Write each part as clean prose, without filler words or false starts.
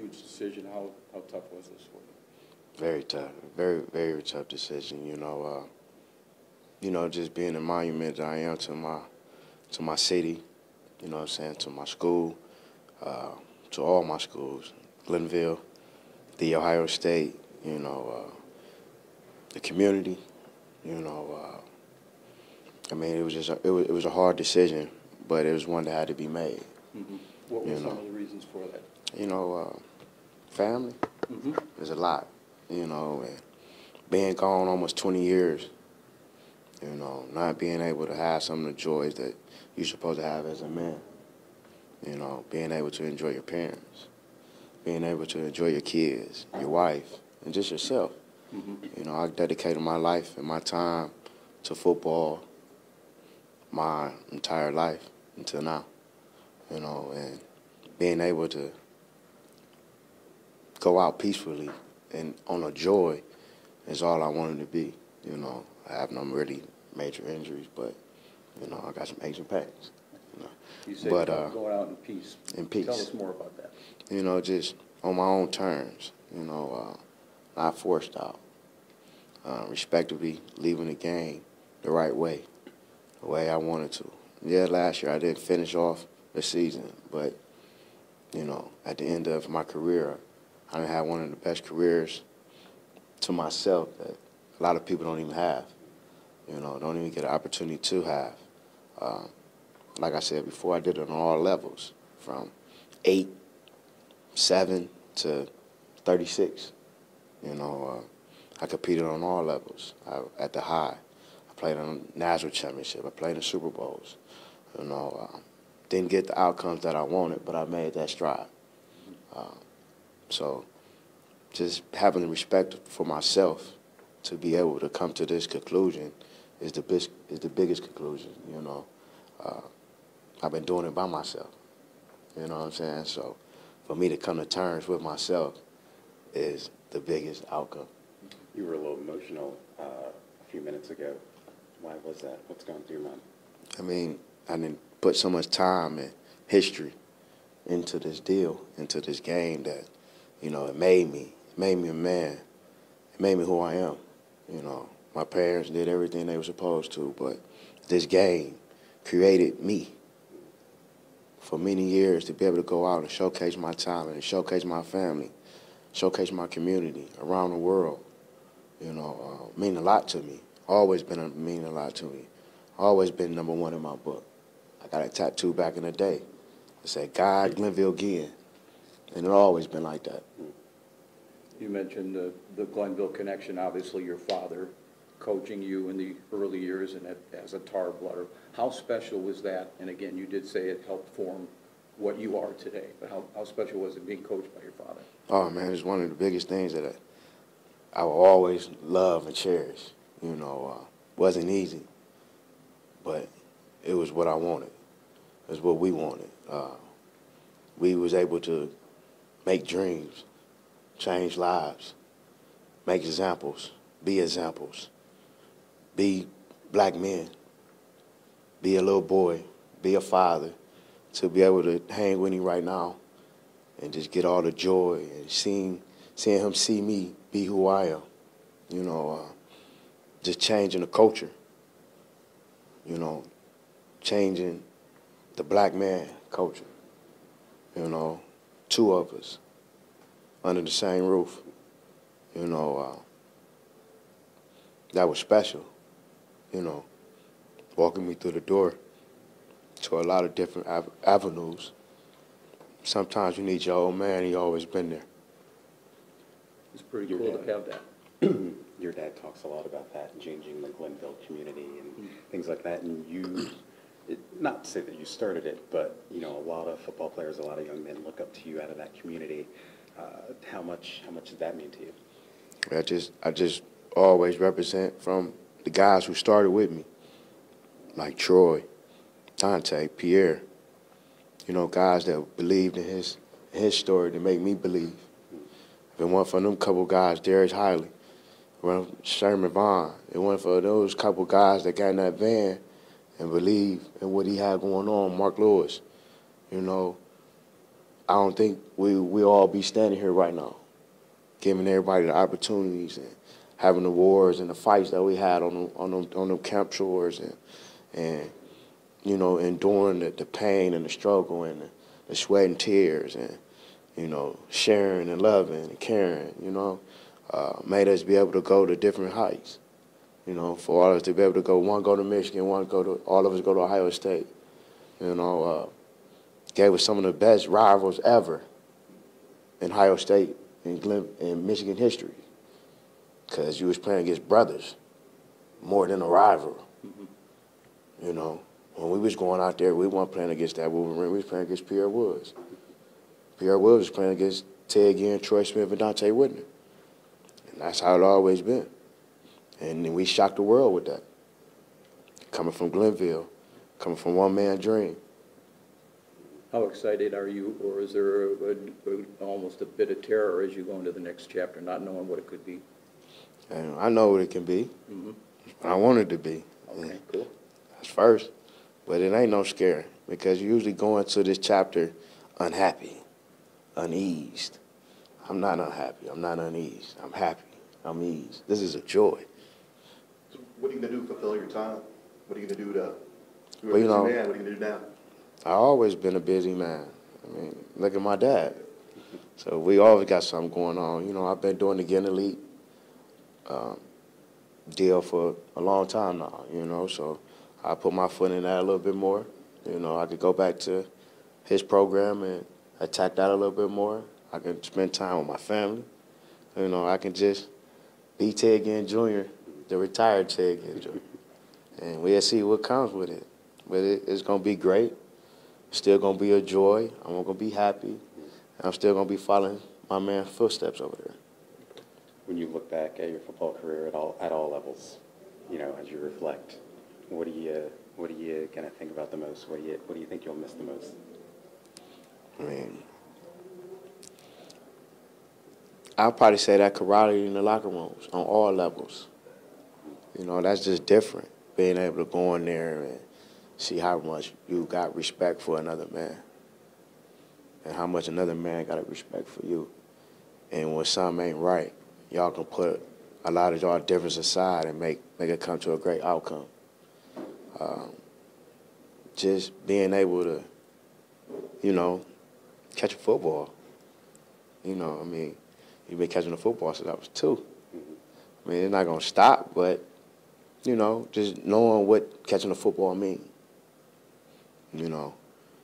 huge decision. How tough was this for you? Very tough, very, very tough decision. Just being the monument that I am to my city, you know what I'm saying, to my school, to all my schools, Glenville, the Ohio State, the community, you know. I mean, it was a hard decision, but it was one that had to be made. Mm-hmm. What were some of the reasons for that? Family. Mm-hmm. There's a lot, and being gone almost 20 years, not being able to have some of the joys that you're supposed to have as a man, being able to enjoy your parents, being able to enjoy your kids, your wife, and just yourself. Mm-hmm. I dedicated my life and my time to football my entire life until now, and being able to go out peacefully and on a joy is all I wanted to be. I have no really major injuries, but, I got some aches and pains. You said going out in peace. In peace. Tell us more about that. Just on my own terms, not forced out. Respectively leaving the game the right way, the way I wanted to. Yeah, last year I didn't finish off the season, but, at the end of my career, I done had one of the best careers to myself that a lot of people don't even have, don't even get an opportunity to have. Like I said before, I did it on all levels, from 8, 7 to 36. I competed on all levels at the high. I played on the national championship. I played in Super Bowls. Didn't get the outcomes that I wanted, but I made that stride. So just having the respect for myself to be able to come to this conclusion is the biggest conclusion, I've been doing it by myself, you know what I'm saying? So for me to come to terms with myself is the biggest outcome. You were a little emotional a few minutes ago. Why was that? What's going through your mind? I mean, I didn't put so much time and history into this deal, into this game that, it made me a man. It made me who I am. My parents did everything they were supposed to, but this game created me for many years to be able to go out and showcase my talent and showcase my family, showcase my community around the world. Mean a lot to me. Always been mean a lot to me. Always been #1 in my book. I got a tattoo back in the day. It said, God, Glenville Ginn. And it always been like that. You mentioned the Glenville connection. Obviously, your father coaching you in the early years and as a tar blooder. How special was that? And again, you did say it helped form what you are today. But how special was it being coached by your father? Oh, man, it's one of the biggest things that I will always love and cherish. Wasn't easy, but it was what I wanted. It was what we wanted. We was able to make dreams, change lives, make examples, be black men, be a little boy, be a father, to be able to hang with him right now and just get all the joy and seeing him see me be who I am, just changing the culture, changing the black man culture, two of us under the same roof, that was special, walking me through the door to a lot of different avenues. Sometimes you need your old man, he always been there. It's pretty cool to have that. Your dad talks a lot about that, changing the Glenville community and things like that. And not to say that you started it, but, a lot of football players, a lot of young men look up to you out of that community. How much does that mean to you? I just always represent from the guys who started with me, like Troy, Dante, Pierre, guys that believed in his story to make me believe. If it weren't for them couple guys, Darius Hiley, Sherman Vaughn, it went for those couple guys that got in that van and believed in what he had going on, Mark Lewis, I I don't think we all be standing here right now, giving everybody the opportunities and having the wars and the fights that we had on them camp shores and you know, enduring the pain and the struggle and the sweat and tears and, you know, sharing and loving and caring, you know, made us be able to go to different heights. You know, for all of us to be able to go to Michigan, all of us go to Ohio State. You know, gave us some of the best rivals ever in Ohio State in Michigan history, because you was playing against brothers more than a rival. You know, when we was going out there, we weren't playing against that Wolverine. We was playing against Pierre Woods. Pierre Woods was playing against Ted Ginn, Troy Smith, and Dante Whitney. And that's how it always been. And then we shocked the world with that. Coming from Glenville, coming from one man dream. How excited are you, or is there almost a bit of terror as you go into the next chapter, not knowing what it could be? And I know what it can be. I want it to be. Okay, cool. That's first. But it ain't no scare, because you usually go into this chapter unhappy, uneased. I'm not unhappy. I'm not uneased. I'm happy. I'm eased. This is a joy. So what are you going to do to fulfill your time? What are you going to do to, you're Well, you a busy know, man, what are you going to do now? I've always been a busy man. I mean, look at my dad. So we always got something going on. You know, I've been doing the Ginn Elite deal for a long time now, you know, so I put my foot in that a little bit more. You know, I could go back to his program and attack that a little bit more. I can spend time with my family. You know, I can just be Ted Ginn Jr., the retired Ted Ginn Jr., and we'll see what comes with it. But it's going to be great. It's still going to be a joy. I'm going to be happy. And I'm still going to be following my man's footsteps over there. When you look back at your football career at all levels, you know, as you reflect, what are you gonna think about the most? What do you think you'll miss the most? I mean, I'll probably say that camaraderie in the locker rooms on all levels. You know, that's just different. Being able to go in there and see how much you got respect for another man and how much another man got a respect for you. And when something ain't right, y'all can put a lot of y'all difference aside and make it come to a great outcome. Just being able to, you know, catch a football. You know, I mean, you've been catching a football since I was 2. I mean, it's not going to stop, but, you know, just knowing what catching a football means. You know,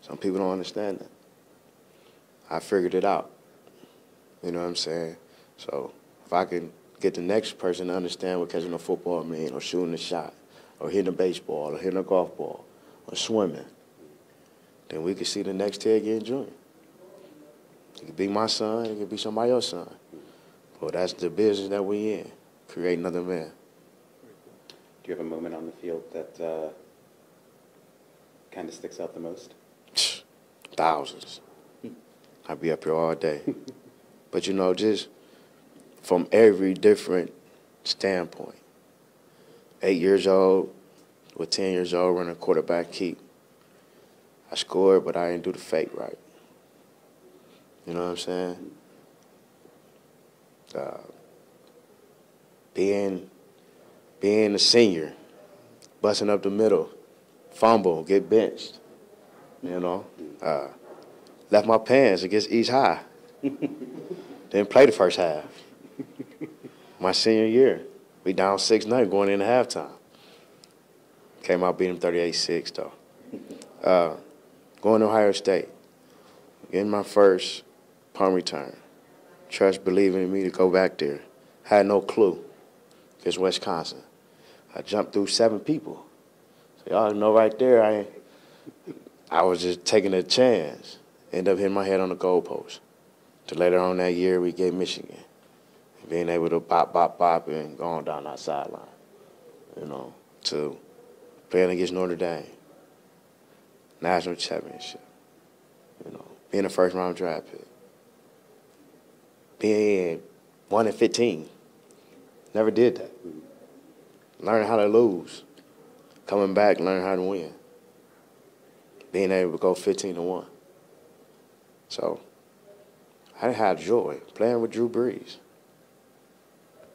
some people don't understand that. I figured it out. You know what I'm saying? So if I can get the next person to understand what catching a football means, or shooting a shot, or hitting a baseball, or hitting a golf ball, or swimming, then we could see the next Ted Ginn Jr. It could be my son, it could be somebody else's son. But that's the business that we in, create another man. Do you have a moment on the field that kind of sticks out the most? Thousands. I'd be up here all day. But, you know, just from every different standpoint. 8 years old, with 10 years old, running a quarterback keep. I scored, but I didn't do the fake right. You know what I'm saying? Being a senior, busting up the middle, fumble, get benched, you know. Left my pants against East High. Didn't play the first half. My senior year, we down 6-0 going into halftime. Came out, beat them 38-6, though. Going to Ohio State, getting my first punt return. Trust believing in me to go back there. Had no clue. It's Wisconsin. I jumped through 7 people. So y'all know right there, I was just taking a chance. Ended up hitting my head on the goalpost. To later on that year, we get Michigan. Being able to bop, and going down that sideline, you know, to playing against Notre Dame, national championship, you know, being a first-round draft pick, being 1-15, never did that. Learning how to lose, coming back, learning how to win, being able to go 15-1. So I had joy playing with Drew Brees.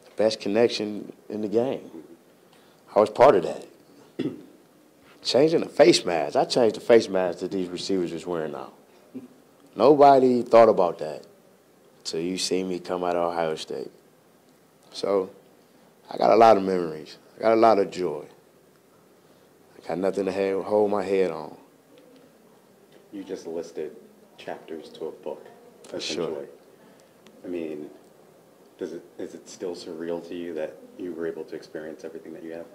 The best connection in the game. I was part of that. Changing the face mask. I changed the face mask that these receivers is wearing now. Nobody thought about that until you see me come out of Ohio State. So I got a lot of memories. I got a lot of joy. I got nothing to hold my head on. You just listed chapters to a book, For essentially. sure. I mean, is it still surreal to you that you were able to experience everything that you have?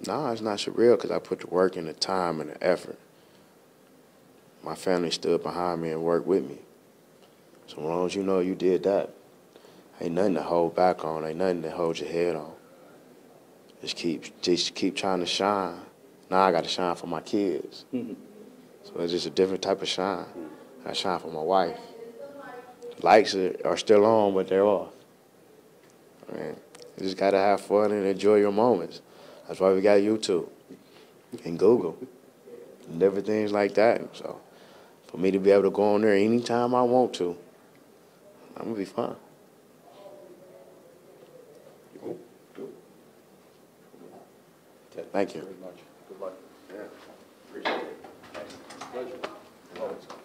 No, it's not surreal because I put the work and the time and the effort. My family stood behind me and worked with me. So as long as you know you did that, ain't nothing to hold back on, ain't nothing to hold your head on. Just keep trying to shine. Now I got to shine for my kids. So it's just a different type of shine. I shine for my wife. The lights are still on, but they're off. I mean, you just got to have fun and enjoy your moments. That's why we got YouTube and Google and different things like that. So for me to be able to go on there anytime I want to, I'm going to be fine. Good. Ted, Thank you. very much. Good luck. Yeah, appreciate it. Pleasure. Always.